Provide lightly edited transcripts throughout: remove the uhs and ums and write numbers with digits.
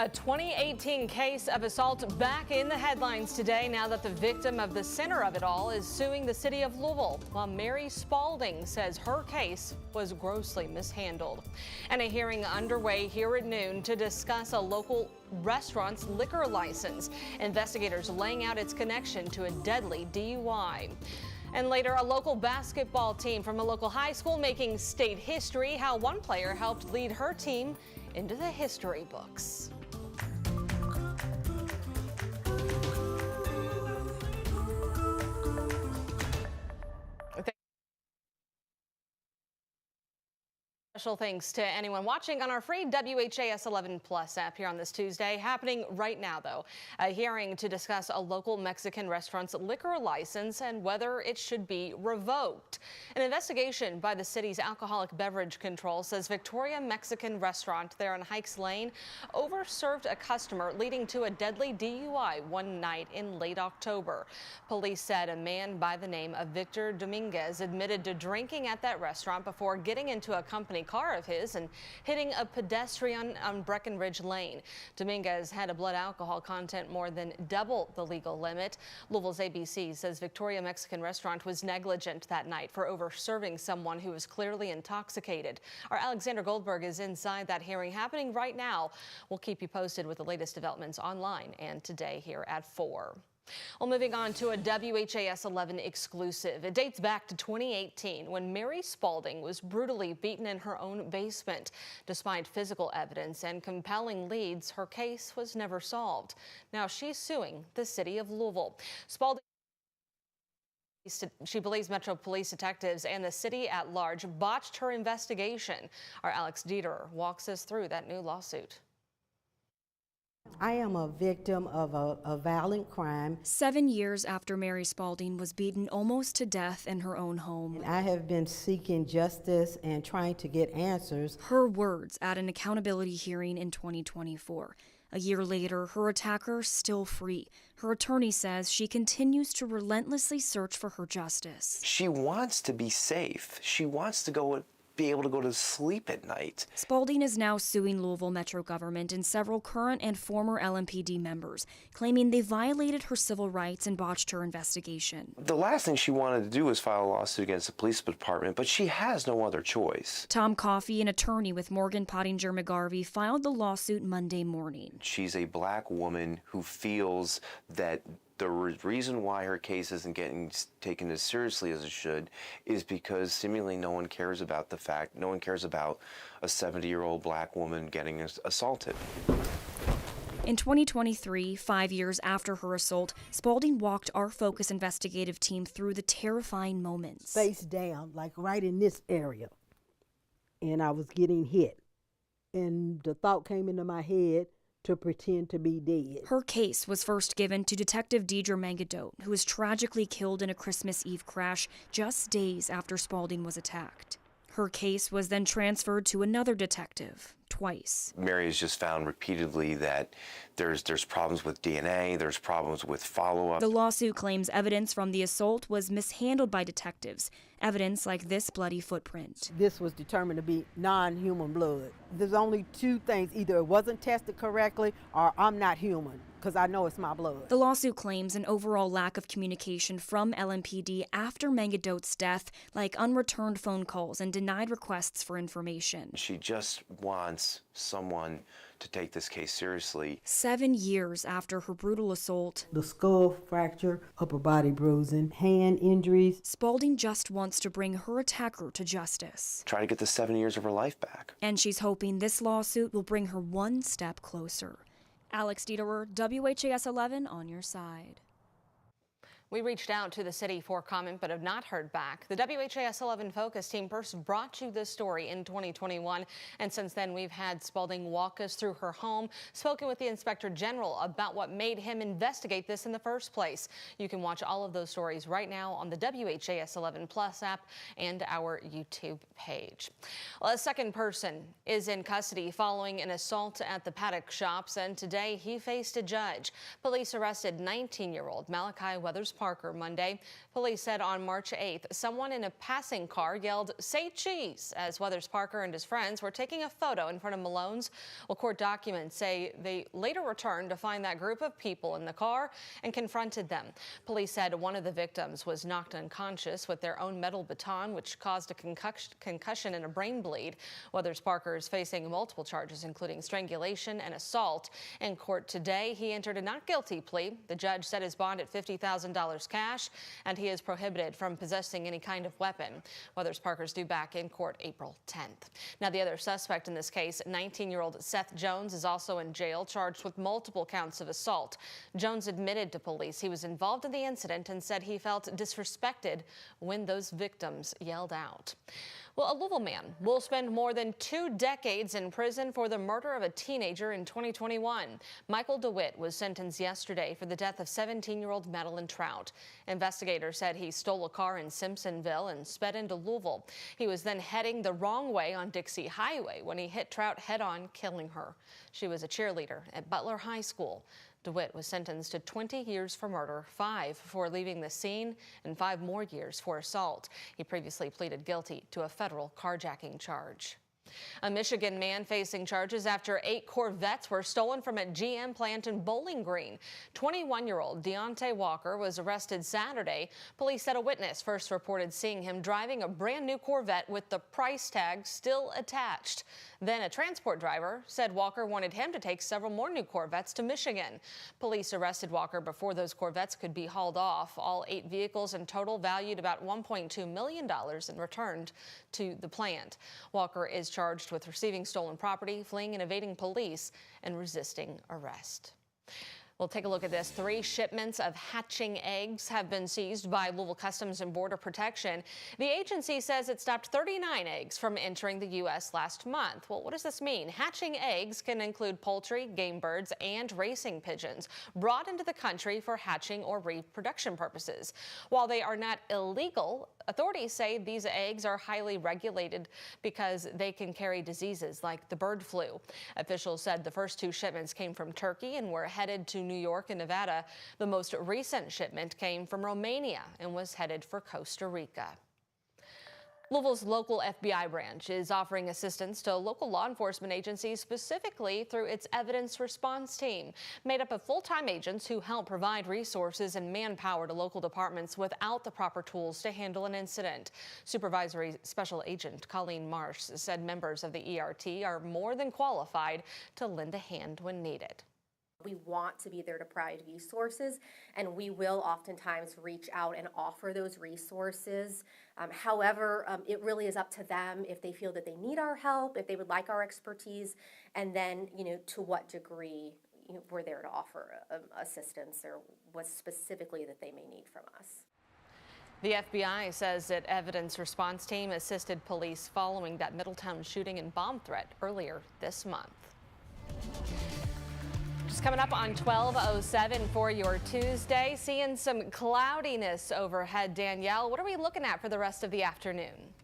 A 2018 case of assault back in the headlines today now that the victim of the center of it all is suing the city of Louisville, while Mary Spalding says her case was grossly mishandled. And a hearing underway here at noon to discuss a local restaurant's liquor license. Investigators laying out its connection to a deadly DUI. And later, a local basketball team from a local high school making state history, how one player helped lead her team into the history books. Special thanks to anyone watching on our free WHAS11 Plus app here on this Tuesday. Happening right now, though, a hearing to discuss a local Mexican restaurant's liquor license and whether it should be revoked. An investigation by the city's alcoholic beverage control says Victoria Mexican restaurant there on Hikes Lane overserved a customer, leading to a deadly DUI one night in late October. Police said a man by the name of Victor Dominguez admitted to drinking at that restaurant before getting into a company car of his and hitting a pedestrian on Breckenridge Lane. Dominguez had a blood alcohol content more than double the legal limit. Louisville's ABC says Victoria Mexican restaurant was negligent that night for over-serving someone who was clearly intoxicated. Our Alexander Goldberg is inside that hearing happening right now. We'll keep you posted with the latest developments online and today here at 4. Well, moving on to a WHAS11 exclusive. It dates back to 2018 when Mary Spalding was brutally beaten in her own basement. Despite physical evidence and compelling leads, her case was never solved. Now she's suing the city of Louisville. Spalding, she believes Metro Police detectives and the city at large botched her investigation. Our Alex Dieter walks us through that new lawsuit. I am a victim of a violent crime. 7 years after Mary Spalding was beaten almost to death in her own home. And I have been seeking justice and trying to get answers. Her words at an accountability hearing in 2024. A year later, her attacker still free. Her attorney says she continues to relentlessly search for her justice. She wants to be safe. She wants to be able to go to sleep at night. Spalding is now suing Louisville Metro government and several current and former LMPD members, claiming they violated her civil rights and botched her investigation. The last thing she wanted to do was file a lawsuit against the police department, but she has no other choice. Tom Coffey, an attorney with Morgan Pottinger McGarvey, filed the lawsuit Monday morning. She's a black woman who feels that the reason why her case isn't getting taken as seriously as it should is because seemingly no one cares about a 70-year-old black woman getting assaulted. In 2023, 5 years after her assault, Spalding walked our Focus investigative team through the terrifying moments. Face down, like right in this area. And I was getting hit. And the thought came into my head to pretend to be dead. Her case was first given to Detective Deidre Mangadote, who was tragically killed in a Christmas Eve crash just days after Spalding was attacked. Her case was then transferred to another detective, twice. Mary has just found repeatedly that there's problems with DNA, there's problems with follow-up. The lawsuit claims evidence from the assault was mishandled by detectives, evidence like this bloody footprint. This was determined to be non-human blood. There's only two things, either it wasn't tested correctly or I'm not human, because I know it's my blood. The lawsuit claims an overall lack of communication from LMPD after Mangadote's death, like unreturned phone calls and denied requests for information. She just wants someone to take this case seriously. 7 years after her brutal assault, The skull fracture, upper body bruising, hand injuries. Spalding just wants to bring her attacker to justice. Try to get the 7 years of her life back. And she's hoping this lawsuit will bring her one step closer. Alex Dieterer, WHAS11 on your side. We reached out to the city for comment but have not heard back. The WHAS11 Focus team first brought you this story in 2021, and since then we've had Spalding walk us through her home, spoken with the Inspector General about what made him investigate this in the first place. You can watch all of those stories right now on the WHAS11 Plus app and our YouTube page. Well, a second person is in custody following an assault at the Paddock Shops, and today he faced a judge. Police arrested 19-year-old Malachi Weathers Parker Monday. Police said on March 8th, someone in a passing car yelled, "Say cheese," as Weathers Parker and his friends were taking a photo in front of Malone's. Well, court documents say they later returned to find that group of people in the car and confronted them. Police said one of the victims was knocked unconscious with their own metal baton, which caused a concussion and a brain bleed. Weathers Parker is facing multiple charges, including strangulation and assault. In court today, he entered a not guilty plea. The judge set his bond at $50,000 cash, and he is prohibited from possessing any kind of weapon. Weathers Parker's due back in court April 10th. Now, the other suspect in this case, 19-year-old Seth Jones, is also in jail, charged with multiple counts of assault. Jones admitted to police he was involved in the incident and said he felt disrespected when those victims yelled out. Well, a Louisville man will spend more than 2 decades in prison for the murder of a teenager in 2021. Michael DeWitt was sentenced yesterday for the death of 17-year-old Madeline Trout. Investigators said he stole a car in Simpsonville and sped into Louisville. He was then heading the wrong way on Dixie Highway when he hit Trout head-on, killing her. She was a cheerleader at Butler High School. DeWitt was sentenced to 20 years for murder, 5 for leaving the scene, and 5 more years for assault. He previously pleaded guilty to a federal carjacking charge. A Michigan man facing charges after 8 Corvettes were stolen from a GM plant in Bowling Green. 21-year-old Deontay Walker was arrested Saturday. Police said a witness first reported seeing him driving a brand new Corvette with the price tag still attached. Then a transport driver said Walker wanted him to take several more new Corvettes to Michigan. Police arrested Walker before those Corvettes could be hauled off. All 8 vehicles in total valued about $1.2 million and returned to the plant. Walker is charged with receiving stolen property, fleeing and evading police, and resisting arrest. We'll take a look at this. 3 shipments of hatching eggs have been seized by Louisville Customs and Border Protection. The agency says it stopped 39 eggs from entering the U.S. last month. Well, what does this mean? Hatching eggs can include poultry, game birds, and racing pigeons brought into the country for hatching or reproduction purposes. While they are not illegal, authorities say these eggs are highly regulated because they can carry diseases like the bird flu. Officials said the first 2 shipments came from Turkey and were headed to New York and Nevada. The most recent shipment came from Romania and was headed for Costa Rica. Louisville's local FBI branch is offering assistance to local law enforcement agencies, specifically through its evidence response team, made up of full-time agents who help provide resources and manpower to local departments without the proper tools to handle an incident. Supervisory Special Agent Colleen Marsh said members of the ERT are more than qualified to lend a hand when needed. We want to be there to provide resources, and we will oftentimes reach out and offer those resources. However, it really is up to them if they feel that they need our help, if they would like our expertise, and then, to what degree we're there to offer assistance or what specifically that they may need from us. The FBI says that evidence response team assisted police following that Middletown shooting and bomb threat earlier this month. Just coming up on 12:07 for your Tuesday, seeing some cloudiness overhead. Danielle, what are we looking at for the rest of the afternoon?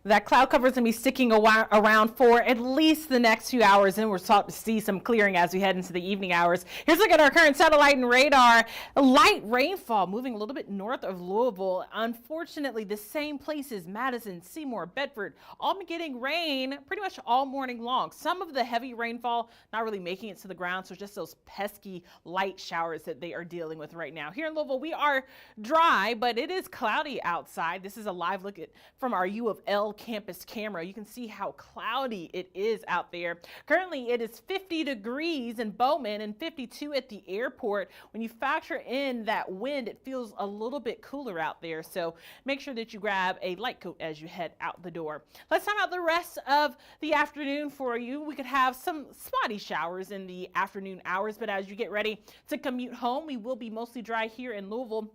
That cloud cover is going to be sticking around for at least the next few hours, and we're starting to see some clearing as we head into the evening hours. Here's a look at our current satellite and radar. Light rainfall moving a little bit north of Louisville. Unfortunately, the same places, Madison, Seymour, Bedford, all been getting rain pretty much all morning long. Some of the heavy rainfall not really making it to the ground, so just those pesky light showers that they are dealing with right now. Here in Louisville, we are dry, but it is cloudy outside. This is a live look from our U of L campus camera. You can see how cloudy it is out there. Currently, it is 50 degrees in Bowman and 52 at the airport. When you factor in that wind, it feels a little bit cooler out there. So make sure that you grab a light coat as you head out the door. Let's time out the rest of the afternoon for you. We could have some spotty showers in the afternoon hours, but as you get ready to commute home, we will be mostly dry here in Louisville.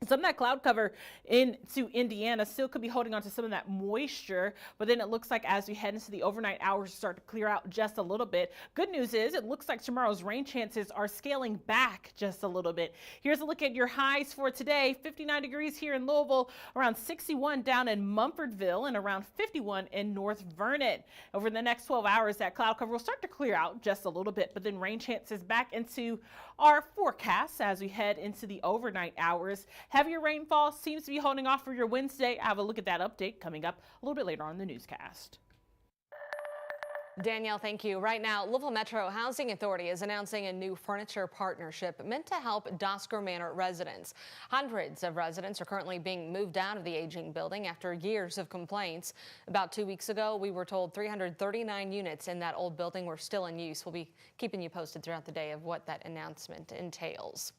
Some of that cloud cover into Indiana still could be holding on to some of that moisture, but then it looks like as we head into the overnight hours, start to clear out just a little bit. Good news is it looks like tomorrow's rain chances are scaling back just a little bit. Here's a look at your highs for today. 59 degrees here in Louisville, around 61 down in Mumfordville, and around 51 in North Vernon. Over the next 12 hours, that cloud cover will start to clear out just a little bit, but then rain chances back into our forecast as we head into the overnight hours. Heavier rainfall seems to be holding off for your Wednesday. I have a look at that update coming up a little bit later on in the newscast. Danielle, thank you. Right now, Louisville Metro Housing Authority is announcing a new furniture partnership meant to help Dosker Manor residents. Hundreds of residents are currently being moved out of the aging building after years of complaints. About 2 weeks ago, we were told 339 units in that old building were still in use. We'll be keeping you posted throughout the day of what that announcement entails.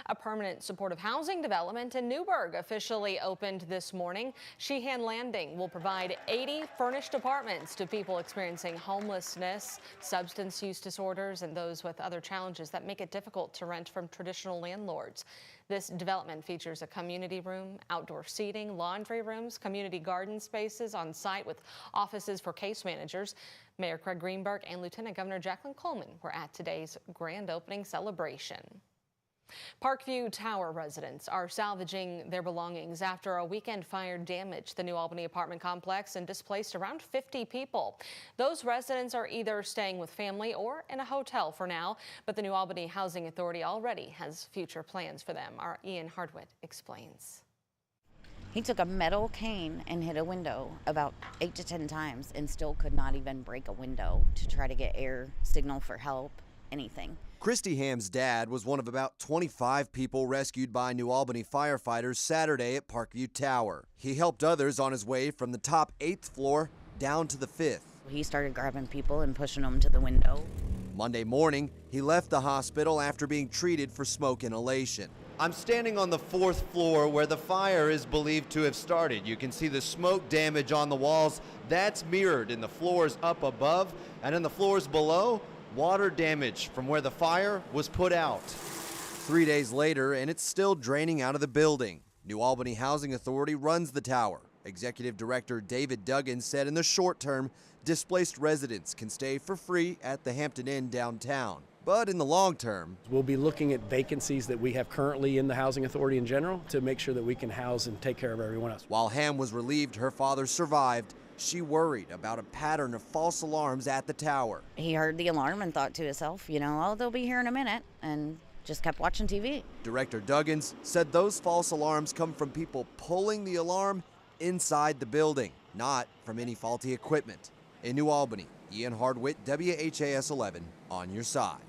A permanent supportive housing development in Newburgh officially opened this morning. Sheehan Landing will provide 80 furnished apartments to people experiencing homelessness, substance use disorders, and those with other challenges that make it difficult to rent from traditional landlords. This development features a community room, outdoor seating, laundry rooms, community garden spaces on site with offices for case managers. Mayor Craig Greenberg and Lieutenant Governor Jacqueline Coleman were at today's grand opening celebration. Parkview Tower residents are salvaging their belongings after a weekend fire damaged the New Albany apartment complex and displaced around 50 people. Those residents are either staying with family or in a hotel for now, but the New Albany Housing Authority already has future plans for them. Our Ian Hardwick explains. He took a metal cane and hit a window about 8 to 10 times and still could not even break a window to try to get air signal for help, anything. Christy Ham's dad was one of about 25 people rescued by New Albany firefighters Saturday at Parkview Tower. He helped others on his way from the top 8th floor down to the 5th. He started grabbing people and pushing them to the window. Monday morning, he left the hospital after being treated for smoke inhalation. I'm standing on the 4th floor where the fire is believed to have started. You can see the smoke damage on the walls. That's mirrored in the floors up above, and in the floors below, water damage from where the fire was put out. 3 days later, and it's still draining out of the building. New Albany Housing Authority runs the tower. Executive Director David Duggan said in the short term, displaced residents can stay for free at the Hampton Inn downtown. But in the long term, we'll be looking at vacancies that we have currently in the Housing Authority in general to make sure that we can house and take care of everyone else. While Ham was relieved her father survived, she worried about a pattern of false alarms at the tower. He heard the alarm and thought to himself, oh, they'll be here in a minute, and just kept watching TV. Director Duggins said those false alarms come from people pulling the alarm inside the building, not from any faulty equipment. In New Albany, Ian Hardwick, WHAS 11, on your side.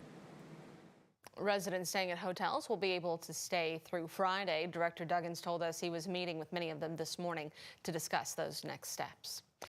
Residents staying at hotels will be able to stay through Friday. Director Duggins told us he was meeting with many of them this morning to discuss those next steps.